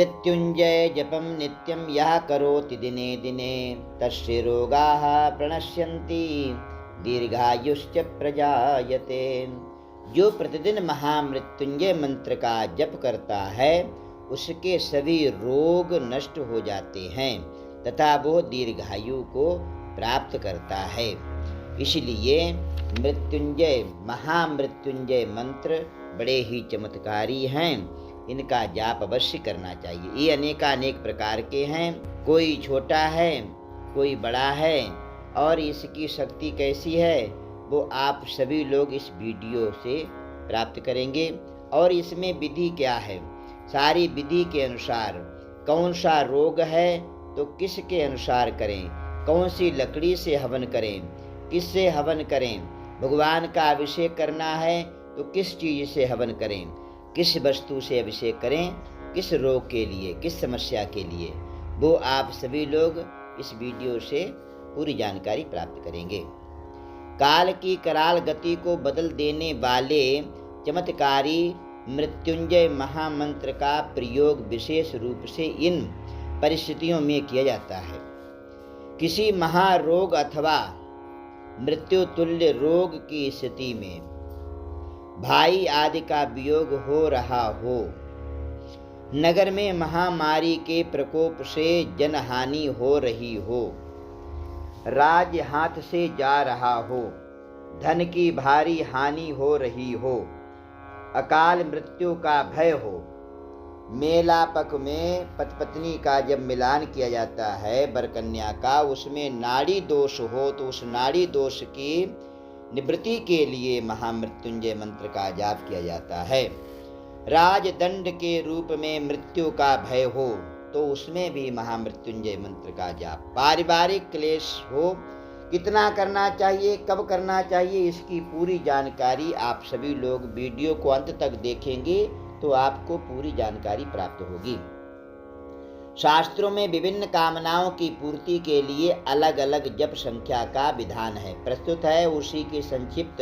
मृत्युंजय जपम नित्यं यः करोति दिने दिने तस्य रोगाः प्रणश्यन्ति दीर्घायुश्च प्रजायते। जो प्रतिदिन महामृत्युंजय मंत्र का जप करता है उसके सभी रोग नष्ट हो जाते हैं तथा वो दीर्घायु को प्राप्त करता है। इसलिए मृत्युंजय महामृत्युंजय मंत्र बड़े ही चमत्कारी हैं, इनका जाप अवश्य करना चाहिए। ये अनेकानेक प्रकार के हैं, कोई छोटा है कोई बड़ा है, और इसकी शक्ति कैसी है वो आप सभी लोग इस वीडियो से प्राप्त करेंगे। और इसमें विधि क्या है, सारी विधि के अनुसार कौन सा रोग है तो किसके अनुसार करें, कौन सी लकड़ी से हवन करें, किससे हवन करें, भगवान का अभिषेक करना है तो किस चीज़ से हवन करें, किस वस्तु से अभिषेक करें, किस रोग के लिए, किस समस्या के लिए, वो आप सभी लोग इस वीडियो से पूरी जानकारी प्राप्त करेंगे। काल की कराल गति को बदल देने वाले चमत्कारी मृत्युंजय महामंत्र का प्रयोग विशेष रूप से इन परिस्थितियों में किया जाता है। किसी महारोग अथवा मृत्यु तुल्य रोग की स्थिति में, भाई आदि का वियोग हो रहा हो, नगर में महामारी के प्रकोप से जनहानि हो रही हो, राज हाथ से जा रहा हो, धन की भारी हानि हो रही हो, अकाल मृत्यु का भय हो, मेलापक में पति पत्नी का जब मिलान किया जाता है वर कन्या का, उसमें नाड़ी दोष हो तो उस नाड़ी दोष की निवृत्ति के लिए महामृत्युंजय मंत्र का जाप किया जाता है। राजदंड के रूप में मृत्यु का भय हो तो उसमें भी महामृत्युंजय मंत्र का जाप। पारिवारिक क्लेश हो, कितना करना चाहिए, कब करना चाहिए, इसकी पूरी जानकारी आप सभी लोग वीडियो को अंत तक देखेंगे तो आपको पूरी जानकारी प्राप्त होगी। शास्त्रों में विभिन्न कामनाओं की पूर्ति के लिए अलग अलग जप संख्या का विधान है। प्रस्तुत है उसी की संक्षिप्त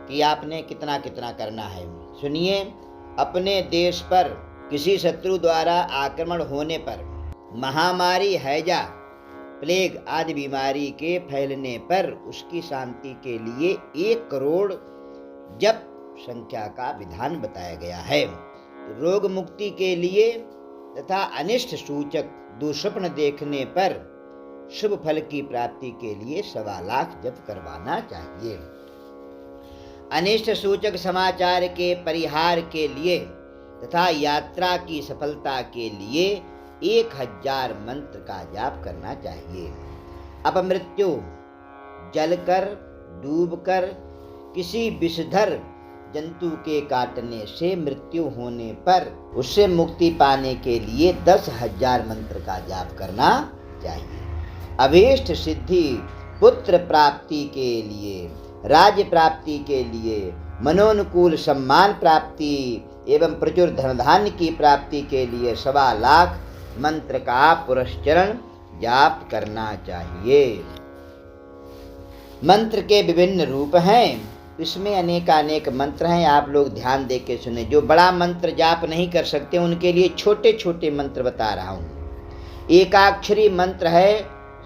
कि आपने कितना कितना करना है। सुनिए, अपने देश पर किसी शत्रु द्वारा आक्रमण होने पर, महामारी, हैजा, प्लेग आदि बीमारी के फैलने पर उसकी शांति के लिए 1 करोड़ जप संख्या का विधान बताया गया है। रोग मुक्ति के लिए तथा अनिष्ट सूचक दुस्वप्न देखने पर शुभ फल की प्राप्ति के लिए 1.25 लाख जप करवाना चाहिए। अनिष्ट सूचक समाचार के परिहार के लिए तथा यात्रा की सफलता के लिए 1000 मंत्र का जाप करना चाहिए। अपमृत्यु, जलकर, डूबकर, किसी विषधर जंतु के काटने से मृत्यु होने पर उससे मुक्ति पाने के लिए 10,000 मंत्र का जाप करना चाहिए। अभीष्ट सिद्धि, पुत्र प्राप्ति के लिए, राज्य प्राप्ति के लिए, मनोनुकूल सम्मान प्राप्ति एवं प्रचुर धन धान्य की प्राप्ति के लिए 1.25 लाख मंत्र का पुरस्चरण जाप करना चाहिए। मंत्र के विभिन्न रूप हैं, इसमें अनेकानेक मंत्र हैं, आप लोग ध्यान दे के सुने। जो बड़ा मंत्र जाप नहीं कर सकते उनके लिए छोटे छोटे मंत्र बता रहा हूँ। एकाक्षरी मंत्र है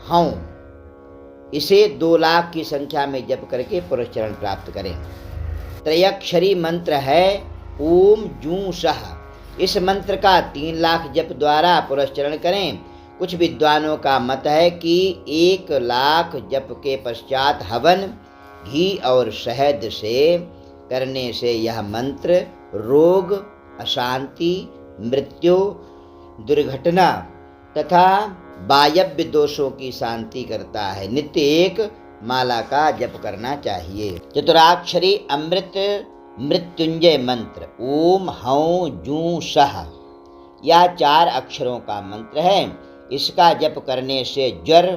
हौं, इसे 2 लाख की संख्या में जप करके पुरस्चरण प्राप्त करें। त्रयक्षरी मंत्र है ओम जूं सह, इस मंत्र का 3 लाख जप द्वारा पुरस्चरण करें। कुछ विद्वानों का मत है कि 1 लाख जप के पश्चात हवन, घी और शहद से करने से यह मंत्र रोग, अशांति, मृत्यु, दुर्घटना तथा वायव्य दोषों की शांति करता है। नित्य 1 माला का जप करना चाहिए। चतुराक्षरी अमृत मृत्युंजय मंत्र ओम हौं जूं सह, यह 4 अक्षरों का मंत्र है। इसका जप करने से ज्वर,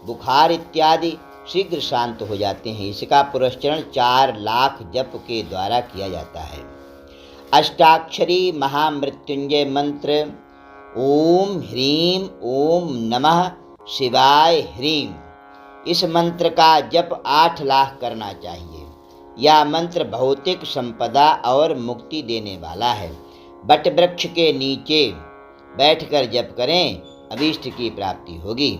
बुखार इत्यादि शीघ्र शांत हो जाते हैं। इसका पुरस्चरण 4 लाख जप के द्वारा किया जाता है। अष्टाक्षरी महामृत्युंजय मंत्र ओम ह्रीम ओम नमः शिवाय ह्रीम, इस मंत्र का जप 8 लाख करना चाहिए। यह मंत्र भौतिक संपदा और मुक्ति देने वाला है। बट वृक्ष के नीचे बैठकर जप करें, अभीष्ट की प्राप्ति होगी।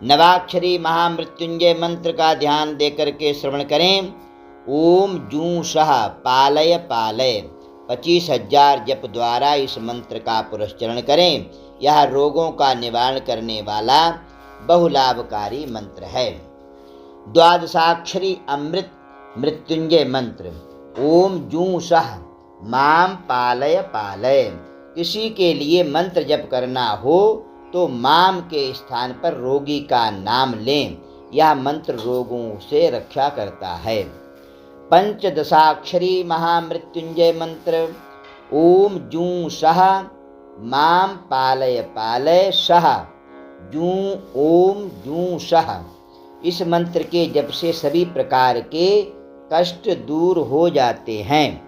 नवाक्षरी महामृत्युंजय मंत्र का ध्यान देकर के श्रवण करें। ओम जूं सह पालय पालय 25,000 जप द्वारा इस मंत्र का पुरस्चरण करें। यह रोगों का निवारण करने वाला बहुलाभकारी मंत्र है। द्वादशाक्षरी अमृत मृत्युंजय मंत्र। ओम जूं सह माम पालय पालय। किसी के लिए मंत्र जप करना हो तो माम के स्थान पर रोगी का नाम लें। यह मंत्र रोगों से रक्षा करता है। पंचदशाक्षरी महामृत्युंजय मंत्र। ओम जूं सह माम पालय पालय सह जूं ओम जूं सह। इस मंत्र के जप से सभी प्रकार के कष्ट दूर हो जाते हैं।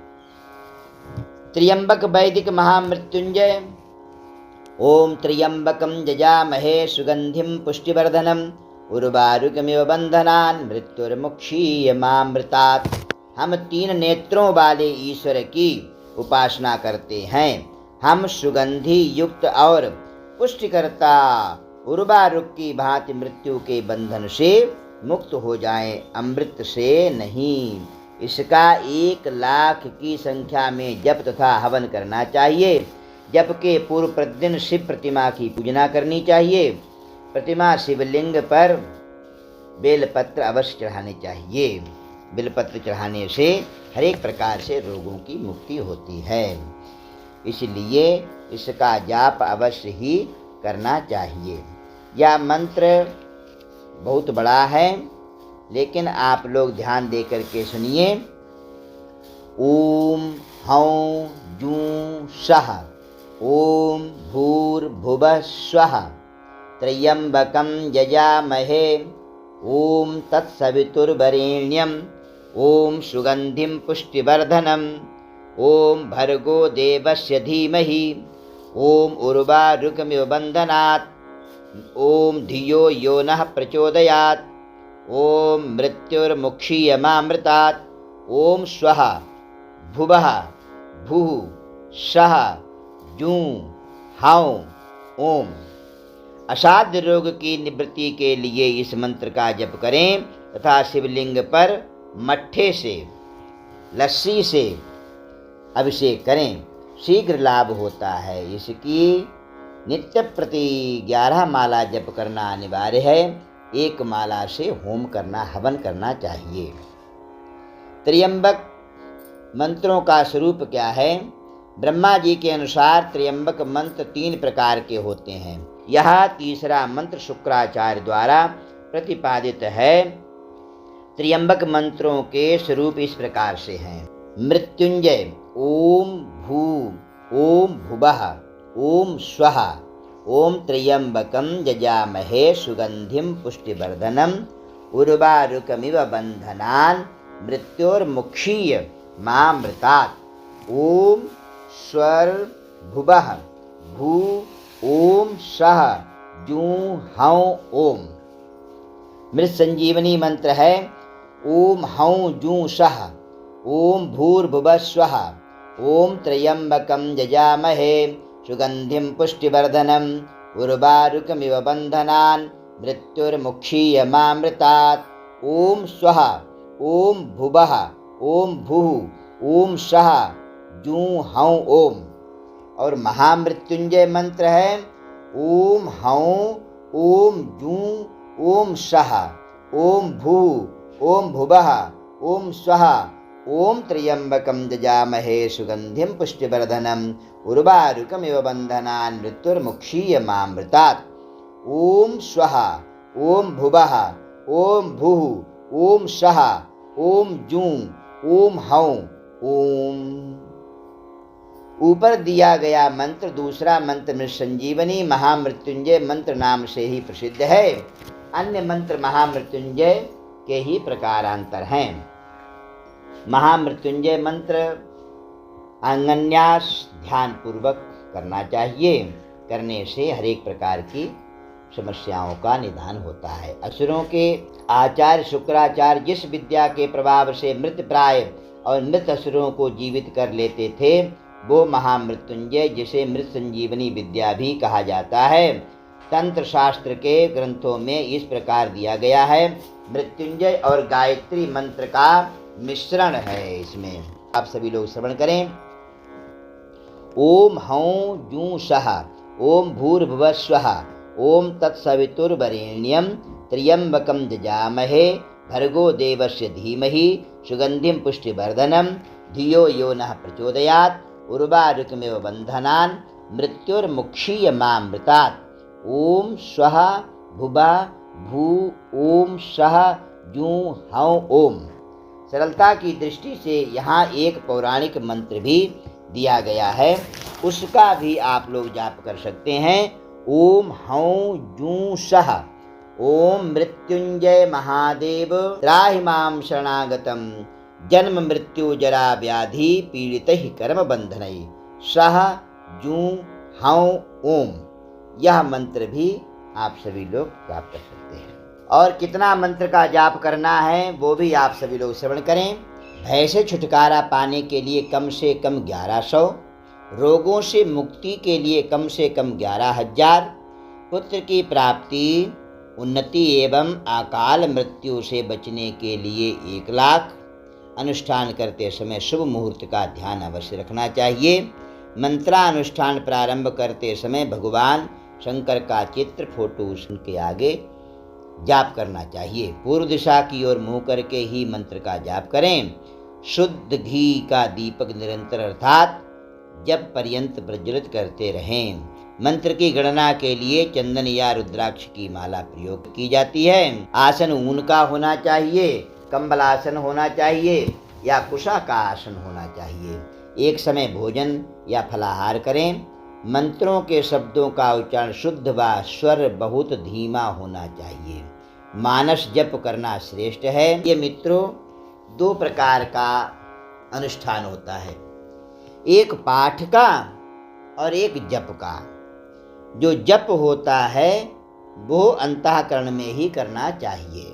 त्र्यंबक वैदिक महामृत्युंजय। ओम त्र्यंबकं यजामहे सुगंधिं पुष्टिवर्धनम् उर्वारुकमिव बंधनान् मृत्युर्मुक्षीयमामृतात्। हम 3 नेत्रों वाले ईश्वर की उपासना करते हैं। हम सुगंधि युक्त और पुष्टिकर्ता उर्वारुक की भांति मृत्यु के बंधन से मुक्त हो जाएं, अमृत से नहीं। इसका 1,00,000 की संख्या में जप तथा हवन करना चाहिए। जप के पूर्व प्रतिदिन शिव प्रतिमा की पूजना करनी चाहिए। प्रतिमा शिवलिंग पर बेलपत्र अवश्य चढ़ाने चाहिए। बेलपत्र चढ़ाने से हर एक प्रकार से रोगों की मुक्ति होती है, इसलिए इसका जाप अवश्य ही करना चाहिए। यह मंत्र बहुत बड़ा है, लेकिन आप लोग ध्यान दे करके सुनिए। ओम हौं जूं सह ओम भूर्भुवः स्वः त्र्यंबकं यजामहे ओम तत्सवितुर्वरेण्यं ओम सुगंधिं पुष्टिवर्धनम् ओम भर्गो देवस्य धीमहि ओम उर्वारुकमिव बन्धनात् ओम धियो यो नः प्रचोदयात् ओम मृत्युर्मुक्षीयमामृतात् ओम स्वः भुवः भुः सः जूं हौं ओम। असाध्य रोग की निवृत्ति के लिए इस मंत्र का जप करें तथा शिवलिंग पर मट्ठे से लस्सी से अभिषेक करें, शीघ्र लाभ होता है। इसकी नित्य प्रति 11 माला जप करना अनिवार्य है। 1 माला से होम करना, हवन करना चाहिए। त्र्यंबक मंत्रों का स्वरूप क्या है? ब्रह्मा जी के अनुसार त्र्यंबक मंत्र 3 प्रकार के होते हैं। यह तीसरा मंत्र शुक्राचार्य द्वारा प्रतिपादित है। त्र्यंबक मंत्रों के स्वरूप इस प्रकार से हैं। मृत्युंजय ओम भू ओम भुवः ओम स्वः ओम त्र्यंबकं यजामहे सुगंधिं पुष्टिवर्धनम् उर्वारुकमिव बन्धनान् मृत्योर्मुक्षीय मामृतात्। ओम स्वर भुवः भू ओम सः जूं हौं ओम। मृत संजीवनी मंत्र है। ओम हौं जूं सः ओम भूर्भुवः स्वः ओम त्र्यंबकं यजामहे सुगंधिं पुष्टिवर्धनम् उर्वारुकमिव बन्धनान् मृत्युर्मुक्षीयमामृतात्। ओम स्वः ओम भुवः ओम भुः ओम सः जूं हौं ओम। और महामृत्युंजय मंत्र है। ओम हौं ओम जूं ओम सः ओम भूः ओम भुवः ओम स्वः ओम त्र्यंबकं यजामहे सुगंधिं पुष्टिवर्धनम् उर्वारुकमिव बन्धनान् मृत्युर्मुक्षीयमामृतात्। ओम स्वः ओम भुवः ओम भुः ओम सः ओम जूं ओम हौं ओम। ऊपर दिया गया मंत्र दूसरा मंत्र मृत संजीवनी महामृत्युंजय मंत्र नाम से ही प्रसिद्ध है। अन्य मंत्र महामृत्युंजय के ही प्रकारांतर हैं। महामृत्युंजय मंत्र अंगन्यास ध्यान पूर्वक करना चाहिए। करने से हर एक प्रकार की समस्याओं का निदान होता है। असुरों के आचार्य शुक्राचार्य जिस विद्या के प्रभाव से मृत प्राय और मृत असुरों को जीवित कर लेते थे, वो महामृत्युंजय जिसे मृत संजीवनी विद्या भी कहा जाता है, तंत्र शास्त्र के ग्रंथों में इस प्रकार दिया गया है। मृत्युंजय और गायत्री मंत्र का मिश्रण है इसमें। आप सभी लोग श्रवण करें। ओम हौं जूं सः ओम भूर्भुवः स्वः ओम तत्सवितुर्वरेण्यं त्र्यंबकं जजामहे भर्गो देवस्य धीमहि सुगंधिं पुष्टिवर्धनं धियो यो नः प्रचोदयात् उर्वारुकमिव बन्धनान् मृत्युर्मुक्षीयमामृतात्। ओम स्वः भुवः भू ओम सः जूं हौं ओम। सरलता की दृष्टि से यहाँ एक पौराणिक मंत्र भी दिया गया है, उसका भी आप लोग जाप कर सकते हैं। ओम हौं जूं सः ओम मृत्युंजय महादेव त्राहि मां शरणागतम जन्म मृत्यु जरा व्याधि पीड़ितैः कर्म बंधनैः सः जूं हौं ओम। यह मंत्र भी आप सभी लोग जाप कर सकते हैं। और कितना मंत्र का जाप करना है वो भी आप सभी लोग श्रवण करें। भय से छुटकारा पाने के लिए कम से कम 1100, रोगों से मुक्ति के लिए कम से कम 11,000, पुत्र की प्राप्ति उन्नति एवं अकाल मृत्यु से बचने के लिए 1,00,000। अनुष्ठान करते समय शुभ मुहूर्त का ध्यान अवश्य रखना चाहिए। मंत्रानुष्ठान प्रारंभ करते समय भगवान शंकर का चित्र फोटो उनके आगे जाप करना चाहिए। पूर्व दिशा की ओर मुँह करके ही मंत्र का जाप करें। शुद्ध घी का दीपक निरंतर अर्थात जब पर्यंत प्रज्वलित करते रहें। मंत्र की गणना के लिए चंदन या रुद्राक्ष की माला प्रयोग की जाती है। आसन ऊन का होना चाहिए, कंबलासन होना चाहिए या कुशा का आसन होना चाहिए। एक समय भोजन या फलाहार करें। मंत्रों के शब्दों का उच्चारण शुद्ध व स्वर बहुत धीमा होना चाहिए। मानस जप करना श्रेष्ठ है। ये मित्रों 2 प्रकार का अनुष्ठान होता है, एक पाठ का और एक जप का। जो जप होता है वो अंतःकरण में ही करना चाहिए।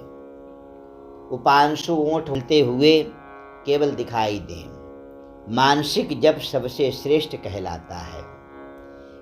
उपांशु ओंठ हिलते हुए केवल दिखाई दें। मानसिक जप सबसे श्रेष्ठ कहलाता है।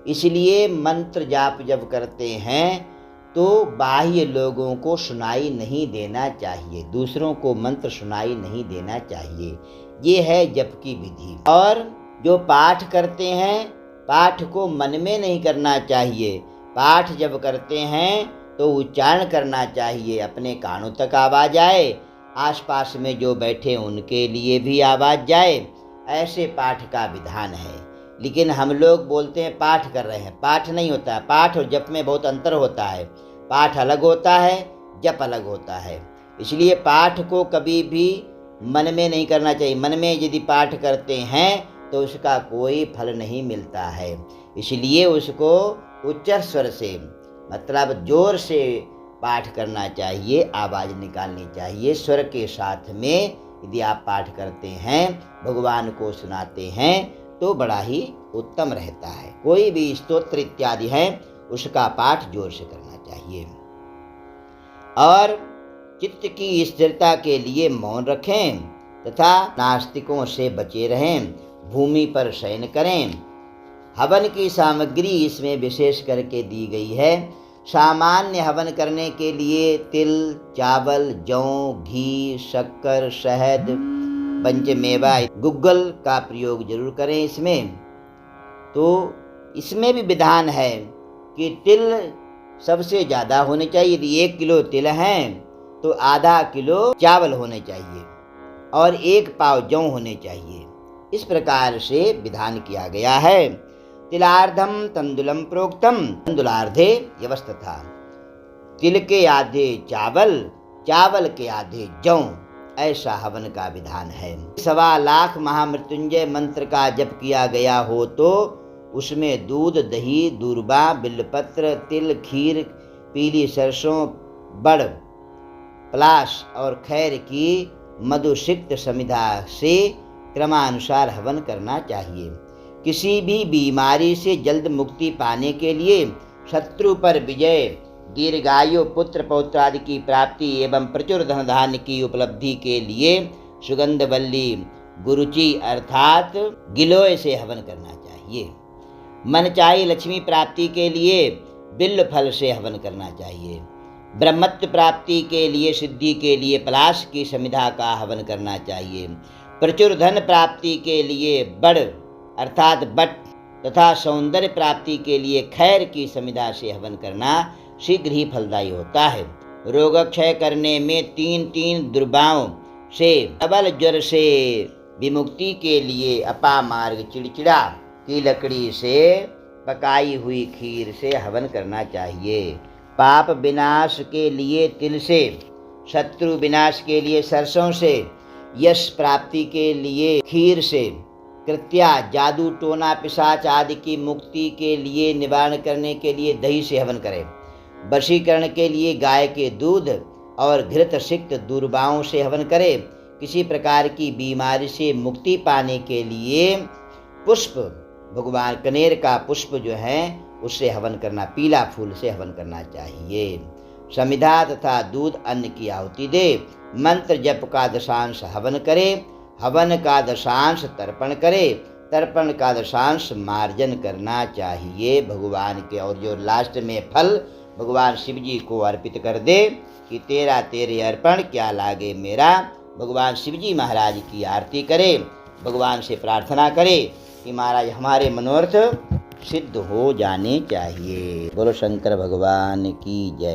इसलिए मंत्र जाप जब करते हैं तो बाह्य लोगों को सुनाई नहीं देना चाहिए, दूसरों को मंत्र सुनाई नहीं देना चाहिए। ये है जप की विधि। और जो पाठ करते हैं, पाठ को मन में नहीं करना चाहिए। पाठ जब करते हैं तो उच्चारण करना चाहिए, अपने कानों तक आवाज़ आए, आसपास में जो बैठे उनके लिए भी आवाज़ जाए, ऐसे पाठ का विधान है। लेकिन हम लोग बोलते हैं पाठ कर रहे हैं, पाठ नहीं होता है। पाठ और जप में बहुत अंतर होता है। पाठ अलग होता है, जप अलग होता है। इसलिए पाठ को कभी भी मन में नहीं करना चाहिए। मन में यदि पाठ करते हैं तो उसका कोई फल नहीं मिलता है। इसलिए उसको उच्च स्वर से, मतलब जोर से पाठ करना चाहिए, आवाज़ निकालनी चाहिए। स्वर के साथ में यदि आप पाठ करते हैं, भगवान को सुनाते हैं तो बड़ा ही उत्तम रहता है। कोई भी स्तोत्र इत्यादि है उसका पाठ जोर से करना चाहिए। और चित्त की स्थिरता के लिए मौन रखें तथा नास्तिकों से बचे रहें। भूमि पर शयन करें। हवन की सामग्री इसमें विशेष करके दी गई है। सामान्य हवन करने के लिए तिल, चावल, जौ, घी, शक्कर, शहद, पंचमेवा, गुग्गल का प्रयोग जरूर करें। इसमें तो इसमें भी विधान है कि तिल सबसे ज़्यादा होने चाहिए। यदि 1 किलो तिल हैं तो आधा किलो चावल होने चाहिए और 1 पाव जौ होने चाहिए। इस प्रकार से विधान किया गया है। तिलार्धम तंदुलम प्रोक्तम तंदुलार्धे यवस्तथा। तिल के आधे चावल, चावल के आधे जौ, ऐसा हवन का विधान है। 1.25 लाख महामृत्युंजय मंत्र का जप किया गया हो तो उसमें दूध, दही, दूर्बा, बिल्वपत्र, तिल, खीर, पीली सरसों, बड़, पलाश और खैर की मधुसिक्त समिधा से क्रमानुसार हवन करना चाहिए। किसी भी बीमारी से जल्द मुक्ति पाने के लिए, शत्रु पर विजय, दीर्घायु, पुत्र पौत्र आदि की प्राप्ति एवं प्रचुर धन धान्य की उपलब्धि के लिए सुगंधवल्ली, गुरुचि अर्थात गिलोय से हवन करना चाहिए। मनचाही लक्ष्मी प्राप्ति के लिए बिल्व फल से हवन करना चाहिए। ब्रह्मत्व प्राप्ति के लिए, सिद्धि के लिए पलाश की समिधा का हवन करना चाहिए। प्रचुर धन प्राप्ति के लिए बड़ अर्थात बट तथा सौंदर्य प्राप्ति के लिए खैर की समिधा से हवन करना शीघ्र ही फलदायी होता है। रोगक्षय करने में 3 दुर्बाओं से, अबल ज्वर से विमुक्ति के लिए अपामार्ग चिड़चिड़ा की लकड़ी से पकाई हुई खीर से हवन करना चाहिए। पाप विनाश के लिए तिल से, शत्रु विनाश के लिए सरसों से, यश प्राप्ति के लिए खीर से, कृत्या जादू टोना पिशाच आदि की मुक्ति के लिए निवारण करने के लिए दही से हवन करें। वशीकरण के लिए गाय के दूध और घृत सिक्त दुर्बाओं से हवन करें। किसी प्रकार की बीमारी से मुक्ति पाने के लिए पुष्प, भगवान कनेर का पुष्प जो है उससे हवन करना, पीला फूल से हवन करना चाहिए। समिधा तथा दूध अन्न की आहुति दे। मंत्र जप का दशांश हवन करे। हवन का दशांश तर्पण करे। तर्पण का दशांश मार्जन करना चाहिए भगवान के। और जो लास्ट में फल भगवान शिव जी को अर्पित कर दे कि तेरा तेरे अर्पण क्या लागे मेरा। भगवान शिव जी महाराज की आरती करे, भगवान से प्रार्थना करे कि महाराज हमारे मनोरथ सिद्ध हो जाने चाहिए। बोलो शंकर भगवान की जय।